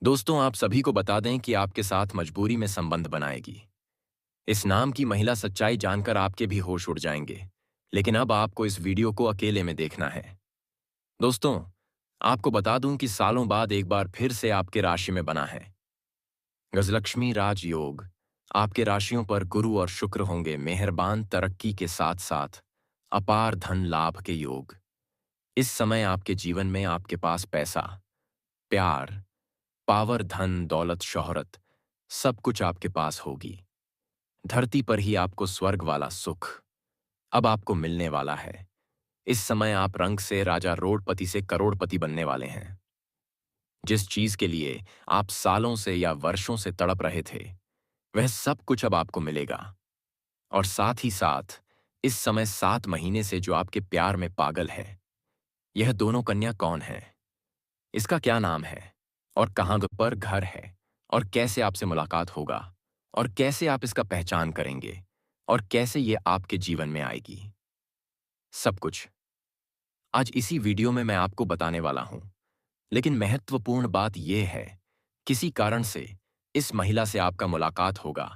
दोस्तों, आप सभी को बता दें कि आपके साथ मजबूरी में संबंध बनाएगी। इस नाम की महिला सच्चाई जानकर आपके भी होश उड़ जाएंगे। लेकिन अब आपको इस वीडियो को अकेले में देखना है। दोस्तों, आपको बता दूं कि सालों बाद एक बार फिर से आपके राशि में बना है गजलक्ष्मी राजयोग। आपके राशियों पर गुरु और शुक्र होंगे मेहरबान तरक्की के साथ साथ अपार धन लाभ के योग। इस समय आपके जीवन में आपके पास पैसा, प्यार, पावर, धन दौलत, शोहरत, सब कुछ आपके पास होगी। धरती पर ही आपको स्वर्ग वाला सुख अब आपको मिलने वाला है। इस समय आप रंग से राजा रोडपति से करोड़पति बनने वाले हैं। जिस चीज के लिए आप सालों से या वर्षों से तड़प रहे थे, वह सब कुछ अब आपको मिलेगा। और साथ ही साथ इस समय 7 महीने से जो आपके प्यार में पागल है, यह दोनों कन्या कौन है, इसका क्या नाम है, और कहाँ पर घर है, और कैसे आपसे मुलाकात होगा, और कैसे आप इसका पहचान करेंगे, और कैसे ये आपके जीवन में आएगी, सब कुछ आज इसी वीडियो में मैं आपको बताने वाला हूं। लेकिन महत्वपूर्ण बात यह है, किसी कारण से इस महिला से आपका मुलाकात होगा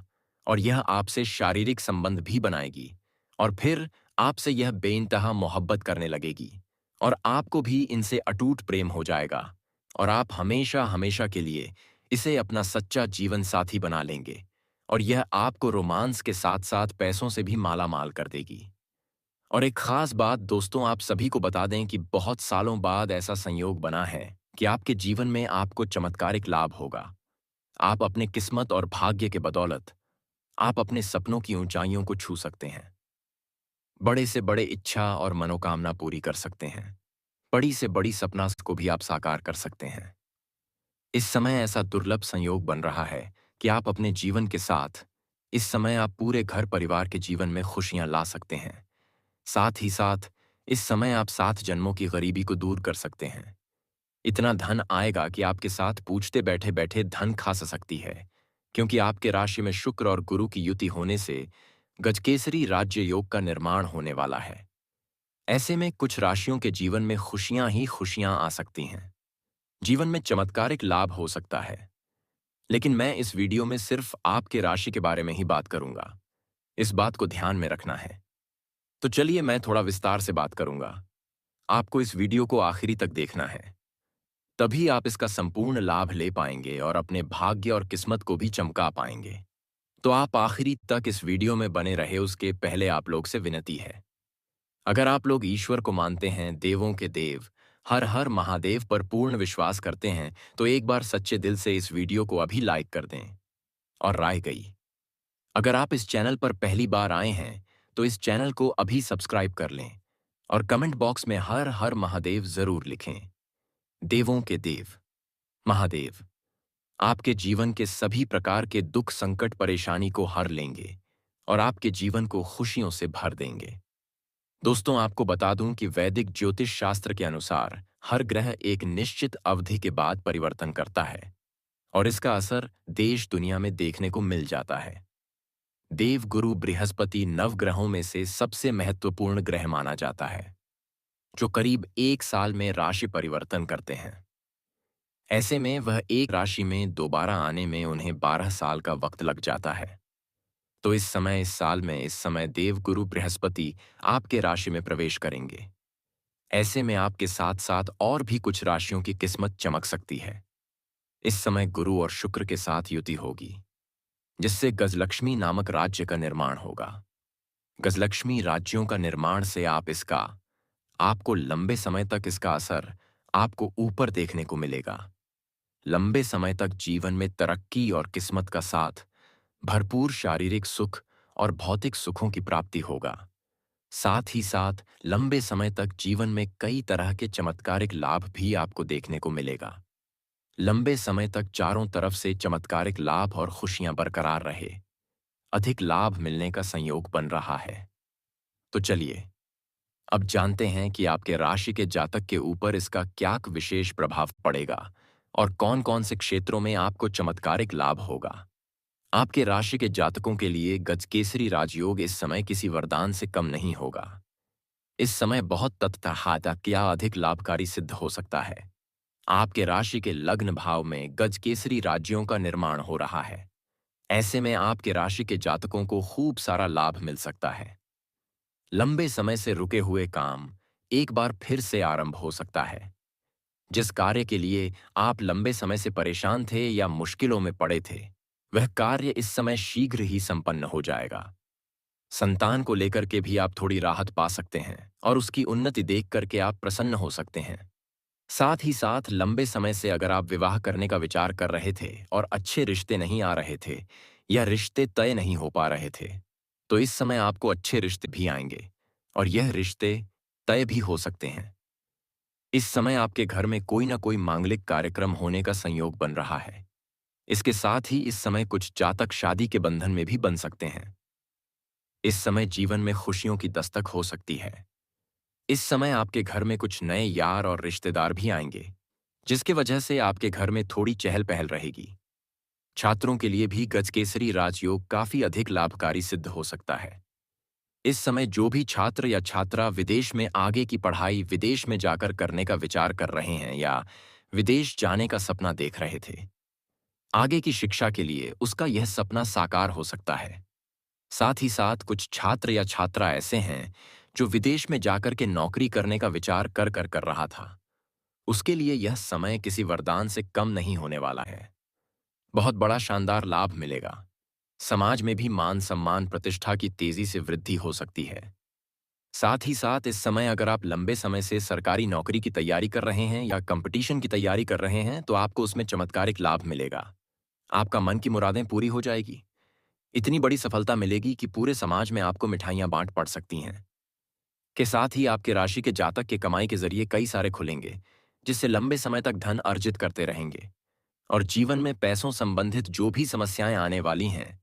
और यह आपसे शारीरिक संबंध भी बनाएगी, और फिर आपसे यह बेइंतहा मोहब्बत करने लगेगी, और आपको भी इनसे अटूट प्रेम हो जाएगा, और आप हमेशा हमेशा के लिए इसे अपना सच्चा जीवन साथी बना लेंगे, और यह आपको रोमांस के साथ साथ पैसों से भी माला माल कर देगी। और एक खास बात दोस्तों, आप सभी को बता दें कि बहुत सालों बाद ऐसा संयोग बना है कि आपके जीवन में आपको चमत्कारिक लाभ होगा। आप अपने किस्मत और भाग्य के बदौलत आप अपने सपनों की ऊंचाइयों को छू सकते हैं। बड़े से बड़े इच्छा और मनोकामना पूरी कर सकते हैं। बड़ी से बड़ी सपना को भी आप साकार कर सकते हैं। इस समय ऐसा दुर्लभ संयोग बन रहा है कि आप अपने जीवन के साथ इस समय आप पूरे घर परिवार के जीवन में खुशियां ला सकते हैं। साथ ही साथ इस समय आप 7 जन्मों की गरीबी को दूर कर सकते हैं। इतना धन आएगा कि आपके साथ पूछते बैठे बैठे धन खा सकती है, क्योंकि आपके राशि में शुक्र और गुरु की युति होने से गजकेसरी राज्य योग का निर्माण होने वाला है। ऐसे में कुछ राशियों के जीवन में खुशियां ही खुशियां आ सकती हैं। जीवन में चमत्कारिक लाभ हो सकता है। लेकिन मैं इस वीडियो में सिर्फ आपके राशि के बारे में ही बात करूंगा। इस बात को ध्यान में रखना है। तो चलिए मैं थोड़ा विस्तार से बात करूंगा। आपको इस वीडियो को आखिरी तक देखना है, तभी आप इसका संपूर्ण लाभ ले पाएंगे और अपने भाग्य और किस्मत को भी चमका पाएंगे। तो आप आखिरी तक इस वीडियो में बने रहे, उसके पहले आप लोग से विनती है, अगर आप लोग ईश्वर को मानते हैं, देवों के देव हर हर महादेव पर पूर्ण विश्वास करते हैं, तो एक बार सच्चे दिल से इस वीडियो को अभी लाइक कर दें। और राय गई, अगर आप इस चैनल पर पहली बार आए हैं तो इस चैनल को अभी सब्सक्राइब कर लें, और कमेंट बॉक्स में हर हर महादेव जरूर लिखें। देवों के देव महादेव आपके जीवन के सभी प्रकार के दुख, संकट, परेशानी को हर लेंगे और आपके जीवन को खुशियों से भर देंगे। दोस्तों, आपको बता दूं कि वैदिक ज्योतिष शास्त्र के अनुसार हर ग्रह एक निश्चित अवधि के बाद परिवर्तन करता है, और इसका असर देश दुनिया में देखने को मिल जाता है। देव गुरु बृहस्पति नवग्रहों में से सबसे महत्वपूर्ण ग्रह माना जाता है, जो करीब 1 साल में राशि परिवर्तन करते हैं। ऐसे में वह एक राशि में दोबारा आने में उन्हें 12 साल का वक्त लग जाता है। तो इस समय, इस साल में, इस समय देव गुरु बृहस्पति आपके राशि में प्रवेश करेंगे। ऐसे में आपके साथ साथ और भी कुछ राशियों की किस्मत चमक सकती है। इस समय गुरु और शुक्र के साथ युति होगी, जिससे गजलक्ष्मी नामक राज्य का निर्माण होगा। गजलक्ष्मी राज्यों का निर्माण से आपको लंबे समय तक इसका असर आपको ऊपर देखने को मिलेगा। लंबे समय तक जीवन में तरक्की और किस्मत का साथ भरपूर शारीरिक सुख और भौतिक सुखों की प्राप्ति होगा। साथ ही साथ लंबे समय तक जीवन में कई तरह के चमत्कारिक लाभ भी आपको देखने को मिलेगा। लंबे समय तक चारों तरफ से चमत्कारिक लाभ और खुशियां बरकरार रहे, अधिक लाभ मिलने का संयोग बन रहा है। तो चलिए अब जानते हैं कि आपके राशि के जातक के ऊपर इसका क्या विशेष प्रभाव पड़ेगा और कौन कौन से क्षेत्रों में आपको चमत्कारिक लाभ होगा। आपके राशि के जातकों के लिए गजकेसरी राजयोग इस समय किसी वरदान से कम नहीं होगा। इस समय बहुत तत्परता या अधिक लाभकारी सिद्ध हो सकता है। आपके राशि के लग्न भाव में गजकेसरी राज्यों का निर्माण हो रहा है। ऐसे में आपके राशि के जातकों को खूब सारा लाभ मिल सकता है। लंबे समय से रुके हुए काम एक बार फिर से आरंभ हो सकता है। जिस कार्य के लिए आप लंबे समय से परेशान थे या मुश्किलों में पड़े थे, वह कार्य इस समय शीघ्र ही संपन्न हो जाएगा। संतान को लेकर के भी आप थोड़ी राहत पा सकते हैं और उसकी उन्नति देख करके आप प्रसन्न हो सकते हैं। साथ ही साथ लंबे समय से अगर आप विवाह करने का विचार कर रहे थे और अच्छे रिश्ते नहीं आ रहे थे या रिश्ते तय नहीं हो पा रहे थे, तो इस समय आपको अच्छे रिश्ते भी आएंगे और यह रिश्ते तय भी हो सकते हैं। इस समय आपके घर में कोई ना कोई मांगलिक कार्यक्रम होने का संयोग बन रहा है। इसके साथ ही इस समय कुछ जातक शादी के बंधन में भी बन सकते हैं। इस समय जीवन में खुशियों की दस्तक हो सकती है। इस समय आपके घर में कुछ नए यार और रिश्तेदार भी आएंगे, जिसकी वजह से आपके घर में थोड़ी चहल पहल रहेगी। छात्रों के लिए भी गजकेसरी राजयोग काफी अधिक लाभकारी सिद्ध हो सकता है। इस समय जो भी छात्र या छात्रा विदेश में आगे की पढ़ाई विदेश में जाकर करने का विचार कर रहे हैं या विदेश जाने का सपना देख रहे थे, आगे की शिक्षा के लिए उसका यह सपना साकार हो सकता है। साथ ही साथ कुछ छात्र या छात्रा ऐसे हैं जो विदेश में जाकर के नौकरी करने का विचार कर रहा था, उसके लिए यह समय किसी वरदान से कम नहीं होने वाला है। बहुत बड़ा शानदार लाभ मिलेगा। समाज में भी मान सम्मान प्रतिष्ठा की तेजी से वृद्धि हो सकती है। साथ ही साथ इस समय अगर आप लंबे समय से सरकारी नौकरी की तैयारी कर रहे हैं या कंपटीशन की तैयारी कर रहे हैं, तो आपको उसमें चमत्कारिक लाभ मिलेगा। आपका मन की मुरादें पूरी हो जाएगी। इतनी बड़ी सफलता मिलेगी कि पूरे समाज में आपको मिठाइयां बांट पड़ सकती हैं। के साथ ही आपके राशि के जातक के कमाई के जरिए कई सारे खुलेंगे, जिससे लंबे समय तक धन अर्जित करते रहेंगे और जीवन में पैसों संबंधित जो भी समस्याएं आने वाली हैं,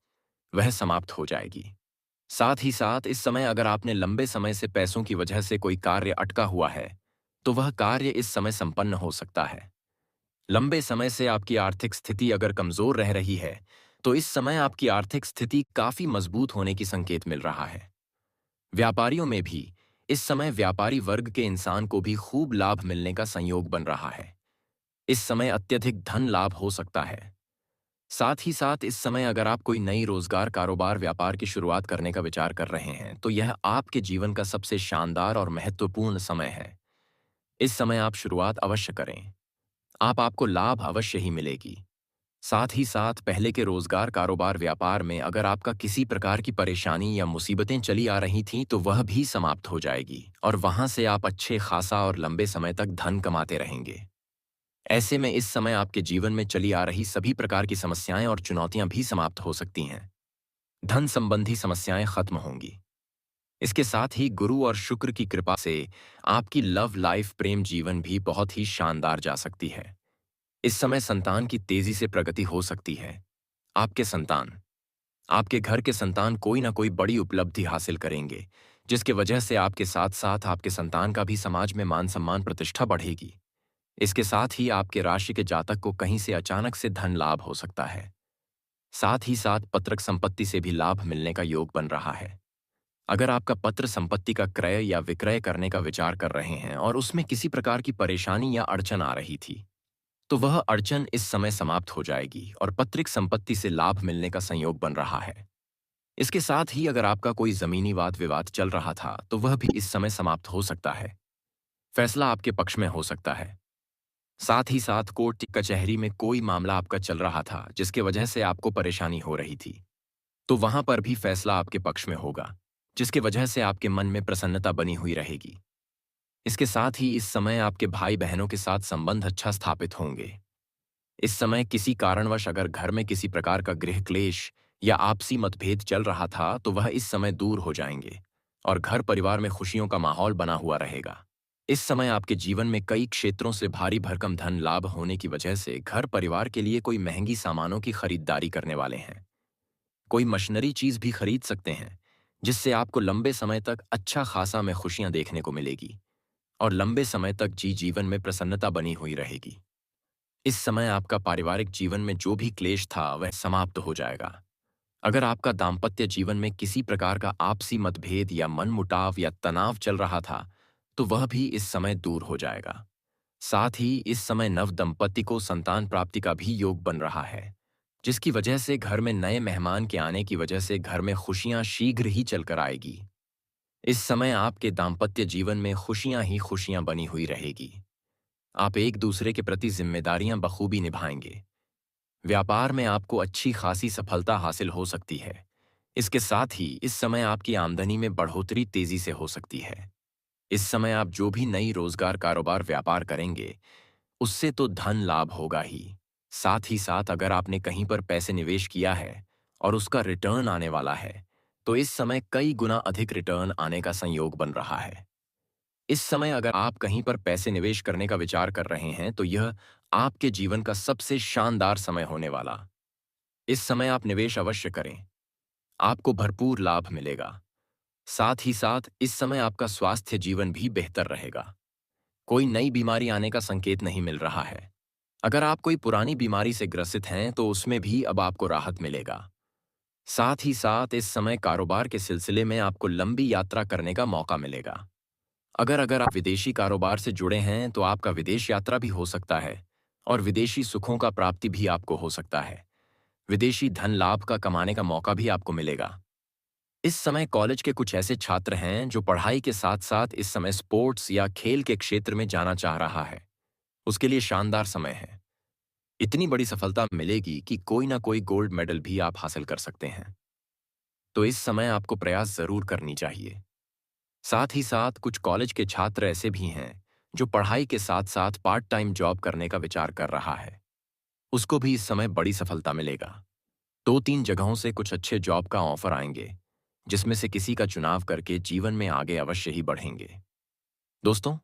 वह समाप्त हो जाएगी। साथ ही साथ इस समय अगर आपने लंबे समय से पैसों की वजह से कोई कार्य अटका हुआ है, तो वह कार्य इस समय संपन्न हो सकता है। लंबे समय से आपकी आर्थिक स्थिति अगर कमजोर रह रही है, तो इस समय आपकी आर्थिक स्थिति काफी मजबूत होने की संकेत मिल रहा है। व्यापारियों में भी इस समय व्यापारी वर्ग के इंसान को भी खूब लाभ मिलने का संयोग बन रहा है। इस समय अत्यधिक धन लाभ हो सकता है। साथ ही साथ इस समय अगर आप कोई नई रोजगार कारोबार व्यापार की शुरुआत करने का विचार कर रहे हैं, तो यह आपके जीवन का सबसे शानदार और महत्वपूर्ण समय है। इस समय आप शुरुआत अवश्य करें। आपको लाभ अवश्य ही मिलेगी। साथ ही साथ पहले के रोजगार कारोबार व्यापार में अगर आपका किसी प्रकार की परेशानी या मुसीबतें चली आ रही थीं, तो वह भी समाप्त हो जाएगी और वहां से आप अच्छे खासा और लंबे समय तक धन कमाते रहेंगे। ऐसे में इस समय आपके जीवन में चली आ रही सभी प्रकार की समस्याएं और चुनौतियां भी समाप्त हो सकती हैं। धन संबंधी समस्याएं खत्म होंगी। इसके साथ ही गुरु और शुक्र की कृपा से आपकी लव लाइफ प्रेम जीवन भी बहुत ही शानदार जा सकती है। इस समय संतान की तेजी से प्रगति हो सकती है। आपके संतान, आपके घर के संतान कोई ना कोई बड़ी उपलब्धि हासिल करेंगे, जिसके वजह से आपके साथ साथ आपके संतान का भी समाज में मान सम्मान प्रतिष्ठा बढ़ेगी। इसके साथ ही आपके राशि के जातक को कहीं से अचानक से धन लाभ हो सकता है। साथ ही साथ पत्रक संपत्ति से भी लाभ मिलने का योग बन रहा है। अगर आपका पत्र संपत्ति का क्रय या विक्रय करने का विचार कर रहे हैं और उसमें किसी प्रकार की परेशानी या अड़चन आ रही थी, तो वह अड़चन इस समय समाप्त हो जाएगी और पत्रिक संपत्ति से लाभ मिलने का संयोग बन रहा है। इसके साथ ही अगर आपका कोई जमीनी वाद विवाद चल रहा था, तो वह भी इस समय समाप्त हो सकता है। फैसला आपके पक्ष में हो सकता है। साथ ही साथ कोर्ट कचहरी में कोई मामला आपका चल रहा था जिसके वजह से आपको परेशानी हो रही थी, तो वहां पर भी फैसला आपके पक्ष में होगा, जिसके वजह से आपके मन में प्रसन्नता बनी हुई रहेगी। इसके साथ ही इस समय आपके भाई बहनों के साथ संबंध अच्छा स्थापित होंगे। इस समय किसी कारणवश अगर घर में किसी प्रकार का गृह क्लेश या आपसी मतभेद चल रहा था, तो वह इस समय दूर हो जाएंगे और घर परिवार में खुशियों का माहौल बना हुआ रहेगा। इस समय आपके जीवन में कई क्षेत्रों से भारी भरकम धन लाभ होने की वजह से घर परिवार के लिए कोई महंगी सामानों की खरीदारी करने वाले हैं। कोई मशीनरी चीज भी खरीद सकते हैं, जिससे आपको लंबे समय तक अच्छा खासा में खुशियां देखने को मिलेगी और लंबे समय तक जीवन में प्रसन्नता बनी हुई रहेगी। इस समय आपका पारिवारिक जीवन में जो भी क्लेश था वह समाप्त हो जाएगा। अगर आपका दाम्पत्य जीवन में किसी प्रकार का आपसी मतभेद या मनमुटाव या तनाव चल रहा था, तो वह भी इस समय दूर हो जाएगा। साथ ही इस समय नव दंपति को संतान प्राप्ति का भी योग बन रहा है, जिसकी वजह से घर में नए मेहमान के आने की वजह से घर में खुशियां शीघ्र ही चलकर आएगी। इस समय आपके दाम्पत्य जीवन में खुशियां ही खुशियां बनी हुई रहेगी। आप एक दूसरे के प्रति जिम्मेदारियां बखूबी निभाएंगे। व्यापार में आपको अच्छी खासी सफलता हासिल हो सकती है। इसके साथ ही इस समय आपकी आमदनी में बढ़ोतरी तेजी से हो सकती है। इस समय आप जो भी नई रोजगार कारोबार व्यापार करेंगे, उससे तो धन लाभ होगा ही। साथ ही साथ अगर आपने कहीं पर पैसे निवेश किया है और उसका रिटर्न आने वाला है, तो इस समय कई गुना अधिक रिटर्न आने का संयोग बन रहा है। इस समय अगर आप कहीं पर पैसे निवेश करने का विचार कर रहे हैं, तो यह आपके जीवन का सबसे शानदार समय होने वाला। इस समय आप निवेश अवश्य करें, आपको भरपूर लाभ मिलेगा। साथ ही साथ इस समय आपका स्वास्थ्य जीवन भी बेहतर रहेगा। कोई नई बीमारी आने का संकेत नहीं मिल रहा है। अगर आप कोई पुरानी बीमारी से ग्रसित हैं, तो उसमें भी अब आपको राहत मिलेगा। साथ ही साथ इस समय कारोबार के सिलसिले में आपको लंबी यात्रा करने का मौका मिलेगा। अगर आप विदेशी कारोबार से जुड़े हैं, तो आपका विदेश यात्रा भी हो सकता है और विदेशी सुखों का प्राप्ति भी आपको हो सकता है। विदेशी धन लाभ का कमाने का मौका भी आपको मिलेगा। इस समय कॉलेज के कुछ ऐसे छात्र हैं जो पढ़ाई के साथ साथ इस समय स्पोर्ट्स या खेल के क्षेत्र में जाना चाह रहा है। उसके लिए शानदार समय है। इतनी बड़ी सफलता मिलेगी कि कोई ना कोई गोल्ड मेडल भी आप हासिल कर सकते हैं। तो इस समय आपको प्रयास जरूर करनी चाहिए। साथ ही साथ कुछ कॉलेज के छात्र ऐसे भी हैं जो पढ़ाई के साथ साथ पार्ट टाइम जॉब करने का विचार कर रहा है। उसको भी इस समय बड़ी सफलता मिलेगा। 2-3 जगहों से कुछ अच्छे जॉब का ऑफर आएंगे, जिसमें से किसी का चुनाव करके जीवन में आगे अवश्य ही बढ़ेंगे। दोस्तों,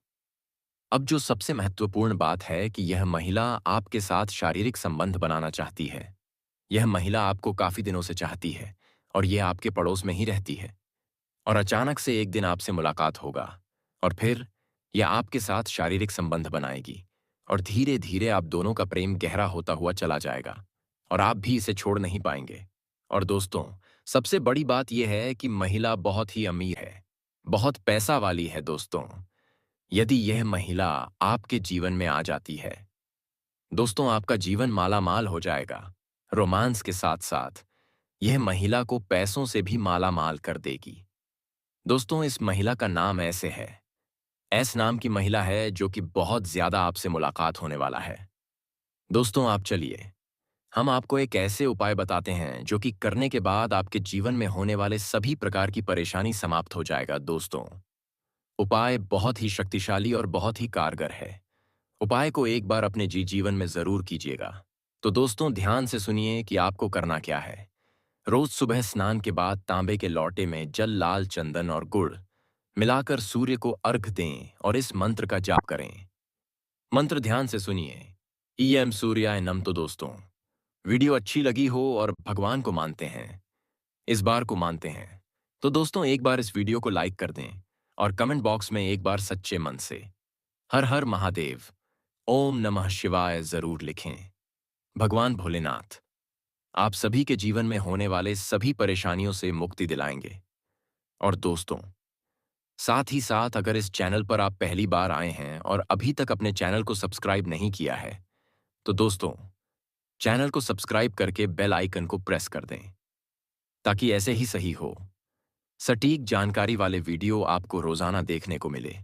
अब जो सबसे महत्वपूर्ण बात है कि यह महिला आपके साथ शारीरिक संबंध बनाना चाहती है। यह महिला आपको काफी दिनों से चाहती है और यह आपके पड़ोस में ही रहती है। और अचानक से एक दिन आपसे मुलाकात होगा और फिर यह आपके साथ शारीरिक संबंध बनाएगी और धीरे धीरे आप दोनों का प्रेम गहरा होता हुआ चला जाएगा और आप भी इसे छोड़ नहीं पाएंगे। और दोस्तों, सबसे बड़ी बात यह है कि महिला बहुत ही अमीर है, बहुत पैसा वाली है। दोस्तों, यदि यह महिला आपके जीवन में आ जाती है, दोस्तों, आपका जीवन मालामाल हो जाएगा। रोमांस के साथ साथ यह महिला को पैसों से भी मालामाल कर देगी। दोस्तों, इस महिला का नाम ऐसे है। एस नाम की महिला है जो कि बहुत ज्यादा आपसे मुलाकात होने वाला है। दोस्तों, आप चलिए, हम आपको एक ऐसे उपाय बताते हैं जो कि करने के बाद आपके जीवन में होने वाले सभी प्रकार की परेशानी समाप्त हो जाएगा। दोस्तों, उपाय बहुत ही शक्तिशाली और बहुत ही कारगर है। उपाय को एक बार अपने जीवन में जरूर कीजिएगा। तो दोस्तों, ध्यान से सुनिए कि आपको करना क्या है। रोज सुबह स्नान के बाद तांबे के लोटे में जल, लाल चंदन और गुड़ मिलाकर सूर्य को अर्घ दें और इस मंत्र का जाप करें। मंत्र ध्यान से सुनिए। ईएम सूर्याय नम। तो दोस्तों, वीडियो अच्छी लगी हो और भगवान को मानते हैं, इस बार को मानते हैं, तो दोस्तों एक बार इस वीडियो को लाइक कर दें और कमेंट बॉक्स में एक बार सच्चे मन से हर हर महादेव, ओम नमः शिवाय जरूर लिखें। भगवान भोलेनाथ आप सभी के जीवन में होने वाले सभी परेशानियों से मुक्ति दिलाएंगे। और दोस्तों, साथ ही साथ अगर इस चैनल पर आप पहली बार आए हैं और अभी तक अपने चैनल को सब्सक्राइब नहीं किया है, तो दोस्तों, चैनल को सब्सक्राइब करके बेल आइकन को प्रेस कर दें, ताकि ऐसे ही सही हो सटीक जानकारी वाले वीडियो आपको रोजाना देखने को मिले।